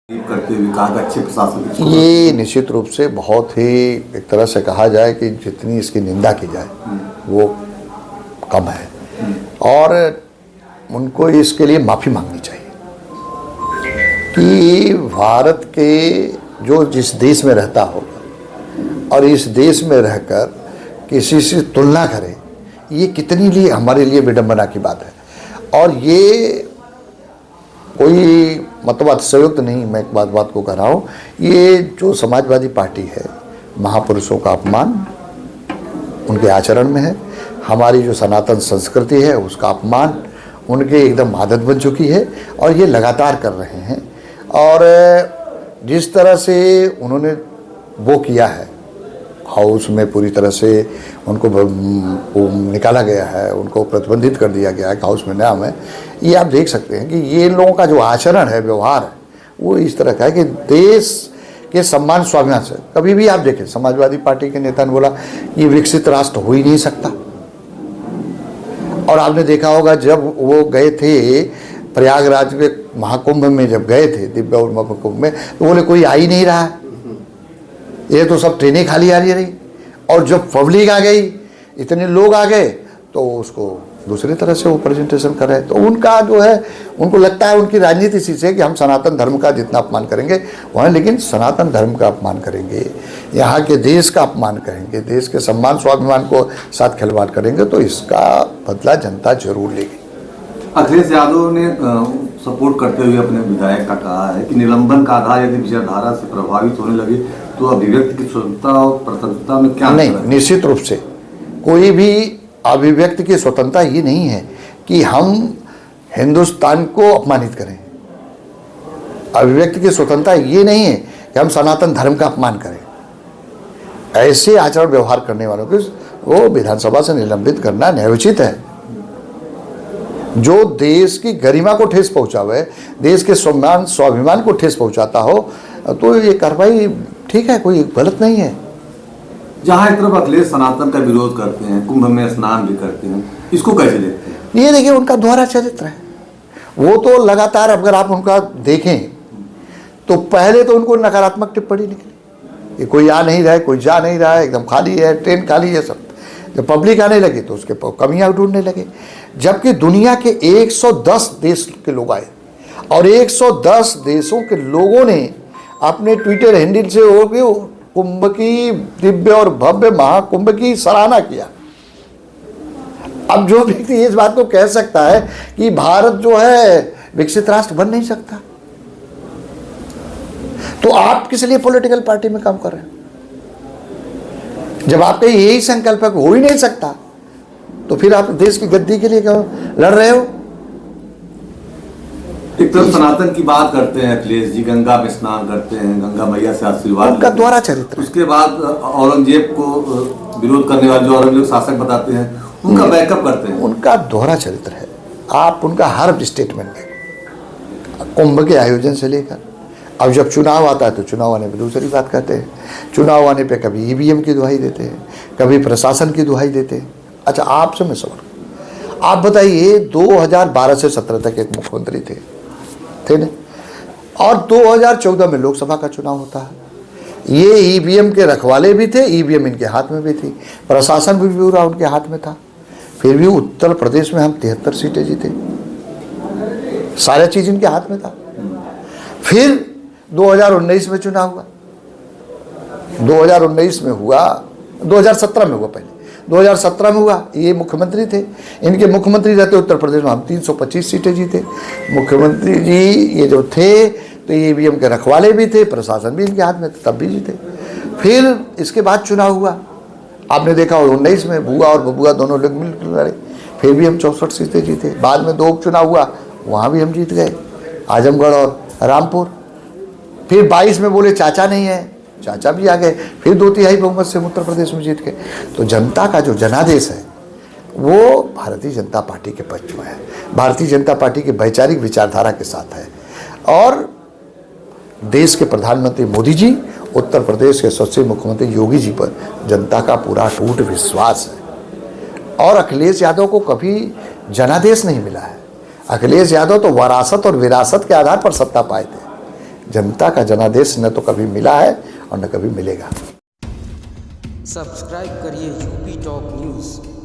करते हुए कहा कि अच्छे प्रशासन ये निश्चित रूप से बहुत ही एक तरह से कहा जाए कि जितनी इसकी निंदा की जाए वो कम है और उनको इसके लिए माफ़ी मांगनी चाहिए कि भारत के जो जिस देश में रहता होगा और इस देश में रहकर किसी से तुलना करे, ये कितनी लिए हमारे लिए विडंबना की बात है। और ये कोई मतलब अतिशयोक्त नहीं, मैं एक बात को कह रहा हूँ, ये जो समाजवादी पार्टी है महापुरुषों का अपमान उनके आचरण में है, हमारी जो सनातन संस्कृति है उसका अपमान उनके एकदम आदत बन चुकी है और ये लगातार कर रहे हैं। और जिस तरह से उन्होंने वो किया है हाउस में, पूरी तरह से उनको निकाला गया है, उनको प्रतिबंधित कर दिया गया है, हाउस में नाम है, ये आप देख सकते हैं कि ये लोगों का जो आचरण है, व्यवहार है, वो इस तरह का है कि देश के सम्मान स्वाभिमान से कभी भी आप देखें, समाजवादी पार्टी के नेता ने बोला ये विकसित राष्ट्र हो ही नहीं सकता। और आपने देखा होगा जब वो गए थे प्रयागराज के महाकुंभ में, जब गए थे दिव्य और महाकुंभ में, तो बोले कोई आ ही नहीं रहा है, ये तो सब ट्रेनें खाली आ रही। और जब पब्लिक आ गई, इतने लोग आ गए, तो उसको दूसरी तरह से वो प्रेजेंटेशन कर रहे हैं। तो उनका जो है, उनको लगता है उनकी राजनीति इसी से कि हम सनातन धर्म का जितना अपमान करेंगे वहाँ, लेकिन सनातन धर्म का अपमान करेंगे, यहाँ के देश का अपमान करेंगे, देश के सम्मान स्वाभिमान को साथ खिलवाड़ करेंगे, तो इसका बदला जनता जरूर लेगी। अखिलेश यादव ने सपोर्ट करते हुए अपने विधायक का कहा है कि निलंबन का आधार यदि विचारधारा से प्रभावित होने लगे तो अभिव्यक्ति की स्वतंत्रता और प्रतंत्रता में क्या नहीं, निश्चित रूप से कोई भी अभिव्यक्ति की स्वतंत्रता ये नहीं है कि हम हिंदुस्तान को अपमानित करें। अभिव्यक्ति की स्वतंत्रता ये नहीं है कि हम सनातन धर्म का अपमान करें। ऐसे आचरण व्यवहार करने वालों को वो विधानसभा से निलंबित करना न्यायोचित है। जो देश की गरिमा को ठेस पहुंचावे, देश के सम्मान स्वाभिमान को ठेस पहुंचाता हो, तो ये कार्रवाई ठीक है, कोई गलत नहीं है। जहाँ एक तरफ अखिलेश सनातन का विरोध करते हैं, कुंभ में स्नान भी करते हैं, इसको कैसे देखते हैं? ये देखिए उनका दोहरा चरित्र है। वो तो लगातार, अगर आप उनका देखें तो पहले तो उनको नकारात्मक टिप्पणी निकली कि कोई आ नहीं रहा है, कोई जा नहीं रहा है, एकदम खाली है, ट्रेन खाली है, सब। जब पब्लिक आने लगी तो उसके कमियां ढूंढने लगे, जबकि दुनिया के 110 देश के लोग आए और 110 देशों के लोगों ने अपने ट्विटर हैंडल से होकर कुंभ की दिव्य और भव्य महाकुंभ की सराहना किया। अब जो व्यक्ति इस बात को कह सकता है कि भारत जो है विकसित राष्ट्र बन नहीं सकता, तो आप किस लिए पॉलिटिकल पार्टी में काम कर रहे हैं? जब आपका यही संकल्प है कि हो ही नहीं सकता, तो फिर आप देश की गद्दी के लिए क्यों लड़ रहे हो? एक तरफ सनातन की बात करते हैं अखिलेश जी, गंगा में स्नान करते हैं, गंगा मैया से आशीर्वाद, उनका दोहरा चरित्र। उसके बाद औरंगजेब को विरोध करने वाले जो औरंगजेब शासक बताते हैं उनका बैकअप करते हैं। उनका दोहरा चरित्र है। आप उनका हर स्टेटमेंट में, कुंभ के आयोजन से लेकर, अब जब चुनाव आता है तो चुनाव आने पे दूसरी बात कहते हैं, चुनाव आने पे कभी ईवीएम की दुहाई देते हैं, कभी प्रशासन की दुहाई देते हैं। अच्छा, आपसे मैं सवाल, आप बताइए 2012 से 17 तक एक मुख्यमंत्री थे ना, और 2014 में लोकसभा का चुनाव होता है। ये ईवीएम के रखवाले भी थे, ईवीएम इनके हाथ में भी थी, प्रशासन भी पूरा उनके हाथ में था, फिर भी उत्तर प्रदेश में हम 73 सीटें जीते, सारा चीज इनके हाथ में था। फिर 2019 में चुनाव हुआ, 2019 में हुआ, 2017 में हुआ, पहले 2017 में हुआ, ये मुख्यमंत्री थे, इनके मुख्यमंत्री रहते उत्तर प्रदेश में हम 325 सीटें जीते। मुख्यमंत्री जी ये जो थे तो ये ईवीएम के रखवाले भी थे, प्रशासन भी इनके हाथ में थे, तब भी जीते। फिर इसके बाद चुनाव हुआ, आपने देखा 19 में बुआ और बबुआ दोनों लोग मिलकर लड़े, फिर भी हम 64 सीटें जीते। बाद में 2 उपचुनाव हुआ, वहाँ भी हम जीत गए, आजमगढ़ और रामपुर। फिर 22 में बोले चाचा नहीं है, चाचा भी आ गए, फिर 2/3 बहुमत से उत्तर प्रदेश में जीत गए। तो जनता का जो जनादेश है वो भारतीय जनता पार्टी के पक्ष में है, भारतीय जनता पार्टी की वैचारिक विचारधारा के साथ है। और देश के प्रधानमंत्री मोदी जी, उत्तर प्रदेश के यशस्वी मुख्यमंत्री योगी जी पर जनता का पूरा अटूट विश्वास है। और अखिलेश यादव को कभी जनादेश नहीं मिला है। अखिलेश यादव तो वरासत और विरासत के आधार पर सत्ता पाए थे, जनता का जनादेश न तो कभी मिला है और न कभी मिलेगा। सब्सक्राइब करिए यूपी टॉप न्यूज़।